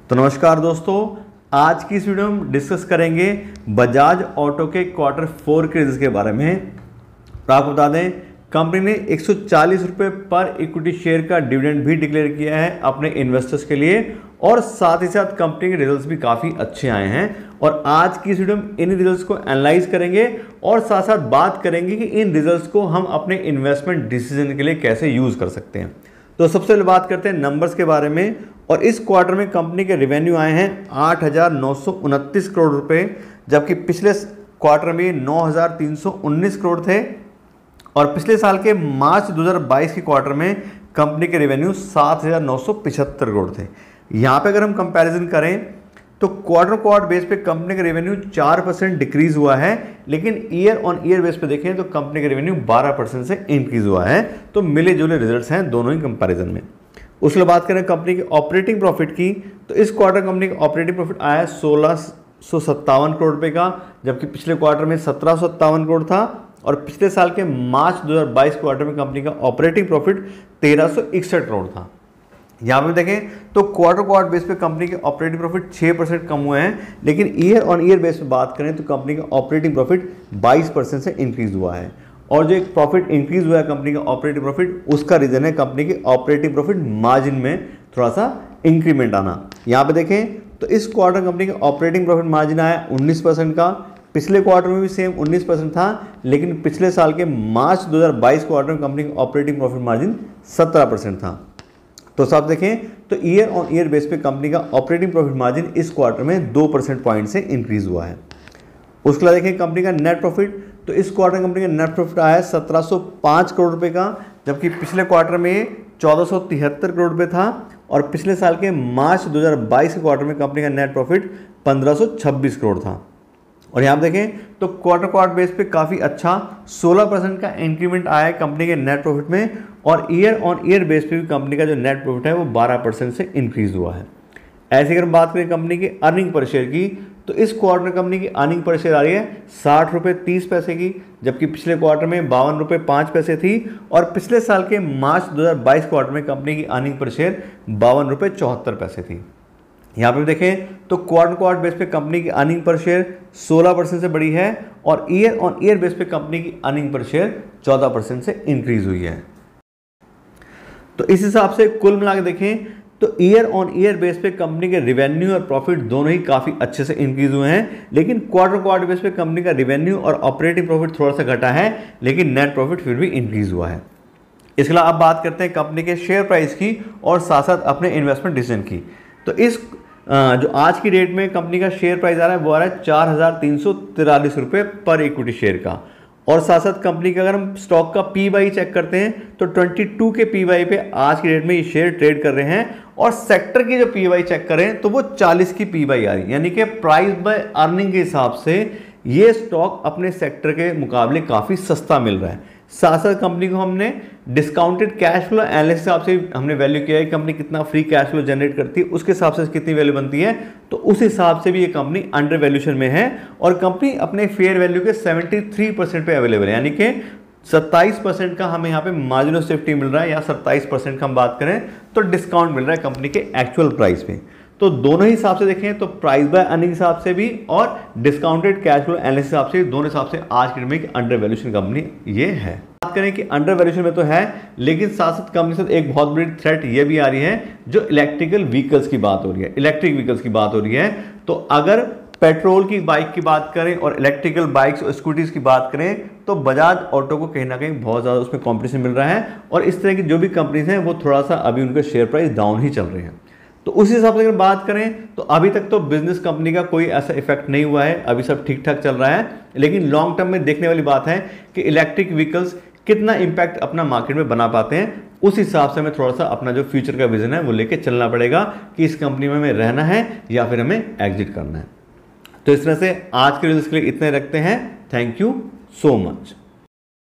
तो नमस्कार दोस्तों, आज की इस वीडियो में डिस्कस करेंगे बजाज ऑटो के क्वार्टर 4 के रिजल्ट के बारे में। तो आपको बता दें, कंपनी ने 140 रुपये पर इक्विटी शेयर का डिविडेंड भी डिक्लेयर किया है अपने इन्वेस्टर्स के लिए, और साथ ही साथ कंपनी के रिजल्ट्स भी काफ़ी अच्छे आए हैं। और आज की इस वीडियो में इन रिजल्ट्स को एनालाइज करेंगे और साथ साथ बात करेंगे कि इन रिजल्ट्स को हम अपने इन्वेस्टमेंट डिसीजन के लिए कैसे यूज़ कर सकते हैं। तो सबसे पहले बात करते हैं नंबर्स के बारे में। और इस क्वार्टर में कंपनी के रेवेन्यू आए हैं 8,929 करोड़ रुपए, जबकि पिछले क्वार्टर में 9,319 करोड़ थे। और पिछले साल के मार्च 2022 के क्वार्टर में कंपनी के रेवेन्यू 7,975 करोड़ थे। यहाँ पे अगर हम कंपैरिजन करें तो क्वार्टर बेस पे कंपनी का रेवेन्यू 4% डिक्रीज हुआ है, लेकिन ईयर ऑन ईयर बेस पे देखें तो कंपनी का रेवेन्यू 12% से इंक्रीज हुआ है। तो मिले जुले रिजल्ट्स हैं दोनों ही कंपैरिजन में। उसके बात करें कंपनी की ऑपरेटिंग प्रॉफिट की, तो इस क्वार्टर कंपनी का ऑपरेटिंग प्रॉफिट आया है 1,657 करोड़ रुपए का, जबकि पिछले क्वार्टर में 1,757 करोड़ था। और पिछले साल के मार्च 2022 क्वार्टर में कंपनी का ऑपरेटिंग प्रॉफिट 1,361 करोड़ था। यहाँ पे देखें तो क्वार्टर बेस पे कंपनी के ऑपरेटिंग प्रॉफिट 6% कम हुए हैं, लेकिन ईयर ऑन ईयर बेस पे बात करें तो कंपनी का ऑपरेटिंग प्रॉफिट 22% से इंक्रीज हुआ है। और जो एक प्रॉफिट इंक्रीज हुआ है कंपनी का ऑपरेटिंग प्रॉफिट, उसका रीजन है कंपनी के ऑपरेटिंग प्रॉफिट मार्जिन में थोड़ा सा इंक्रीमेंट आना। यहाँ पे देखें तो इस क्वार्टर कंपनी का ऑपरेटिंग प्रॉफिट मार्जिन आया 19% का। पिछले क्वार्टर में भी सेम 19% था, लेकिन पिछले साल के मार्च 2022 क्वार्टर में कंपनी का ऑपरेटिंग प्रॉफिट मार्जिन 17% था। तो साथ देखें तो ईयर ऑन ईयर बेस पे कंपनी का ऑपरेटिंग प्रॉफिट मार्जिन इस क्वार्टर में 2% पॉइंट से इंक्रीज हुआ है। उसके बाद देखें कंपनी का नेट प्रॉफिट, तो इस क्वार्टर कंपनी का नेट प्रॉफिट आया है 1,705 करोड़ रुपए का, जबकि पिछले क्वार्टर में 1,473 करोड़ रुपए था। और पिछले साल के मार्च 2022 के क्वार्टर में कंपनी का नेट प्रॉफिट 1,526 करोड़ था। और यहाँ देखें तो क्वार्टर बेस पे काफ़ी अच्छा 16% का इंक्रीमेंट आया है कंपनी के नेट प्रॉफिट में। और ईयर ऑन ईयर बेस पे भी कंपनी का जो नेट प्रॉफिट है वो 12% से इंक्रीज हुआ है। ऐसे अगर हम बात करें कंपनी की अर्निंग पर शेयर की, तो इस क्वार्टर कंपनी की अर्निंग पर शेयर आ रही है 60 रुपये 30 पैसे की, जबकि पिछले क्वार्टर में 52 रुपये 5 पैसे थी। और पिछले साल के मार्च 2022 क्वार्टर में कंपनी की अर्निंग पर शेयर 52 रुपये 74 पैसे थी। यहाँ पे देखें तो क्वार्टर बेस पे कंपनी की अर्निंग पर शेयर 16% से बढ़ी है, और ईयर ऑन ईयर बेस पे कंपनी की अर्निंग पर शेयर 14% से इंक्रीज हुई है। तो इस हिसाब से कुल मिला के देखें तो ईयर ऑन ईयर बेस पे कंपनी के रेवेन्यू और प्रॉफिट दोनों ही काफ़ी अच्छे से इंक्रीज हुए हैं, लेकिन क्वार्टर बेस पे कंपनी का रेवेन्यू और ऑपरेटिंग प्रॉफिट थोड़ा सा घटा है, लेकिन नेट प्रॉफिट फिर भी इंक्रीज हुआ है। इसके अलावा अब बात करते हैं कंपनी के शेयर प्राइस की और साथ साथ अपने इन्वेस्टमेंट डिसीजन की। तो इस जो आज की डेट में कंपनी का शेयर प्राइस आ रहा है वो आ रहा है 4,343 रुपये पर इक्विटी शेयर का। और साथ साथ कंपनी का अगर हम स्टॉक का पी/वाई चेक करते हैं तो 22 के पी/वाई पे आज की डेट में ये शेयर ट्रेड कर रहे हैं। और सेक्टर की जो पी/वाई चेक करें तो वो 40 की पी/वाई आ रही है, यानी कि प्राइस बाय अर्निंग के हिसाब से ये स्टॉक अपने सेक्टर के मुकाबले काफ़ी सस्ता मिल रहा है। साथ साथ कंपनी को हमने डिस्काउंटेड कैश फ्लो एनालिसिस हिसाब से हमने वैल्यू किया है, कंपनी कितना फ्री कैश फ्लो जनरेट करती है उसके हिसाब से कितनी वैल्यू बनती है। तो उस हिसाब से भी ये कंपनी अंडर वैल्यूएशन में है, और कंपनी अपने फेयर वैल्यू के 73% पे अवेलेबल है, यानी कि 27% का हमें यहाँ पे मार्जिन ऑफ सेफ्टी मिल रहा है, या 27% का हम बात करें तो डिस्काउंट मिल रहा है कंपनी के एक्चुअल प्राइस पे। तो दोनों ही हिसाब से देखें तो प्राइस बाय अर्निंग हिसाब से भी और डिस्काउंटेड कैश फ्लो एनालिसिस हिसाब से, दोनों हिसाब से आज की डेट में अंडर वैल्यूएशन कंपनी ये है। बात करें कि अंडर वैल्यूएशन में तो है, लेकिन साथ साथ कंपनी से एक बहुत बड़ी थ्रेट ये भी आ रही है, जो इलेक्ट्रिकल व्हीकल्स की बात हो रही है, इलेक्ट्रिक व्हीकल्स की बात हो रही है। तो अगर पेट्रोल की बाइक की बात करें और इलेक्ट्रिकल बाइक्स और स्कूटीज की बात करें तो बजाज ऑटो को कहीं ना कहीं बहुत ज़्यादा उसमें कॉम्पिटिशन मिल रहा है, और इस तरह की जो भी कंपनीज हैं वो थोड़ा सा अभी उनके शेयर प्राइस डाउन ही चल रहे हैं। तो उस हिसाब से अगर बात करें तो अभी तक तो बिजनेस कंपनी का कोई ऐसा इफेक्ट नहीं हुआ है, अभी सब ठीक ठाक चल रहा है। लेकिन लॉन्ग टर्म में देखने वाली बात है कि इलेक्ट्रिक व्हीकल्स कितना इंपैक्ट अपना मार्केट में बना पाते हैं। उस हिसाब से हमें थोड़ा सा अपना जो फ्यूचर का विजन है वो लेके चलना पड़ेगा कि इस कंपनी में हमें रहना है या फिर हमें एग्जिट करना है। तो इस तरह से आज के रिजल्ट्स के लिए इतने रखते हैं। Thank you so much.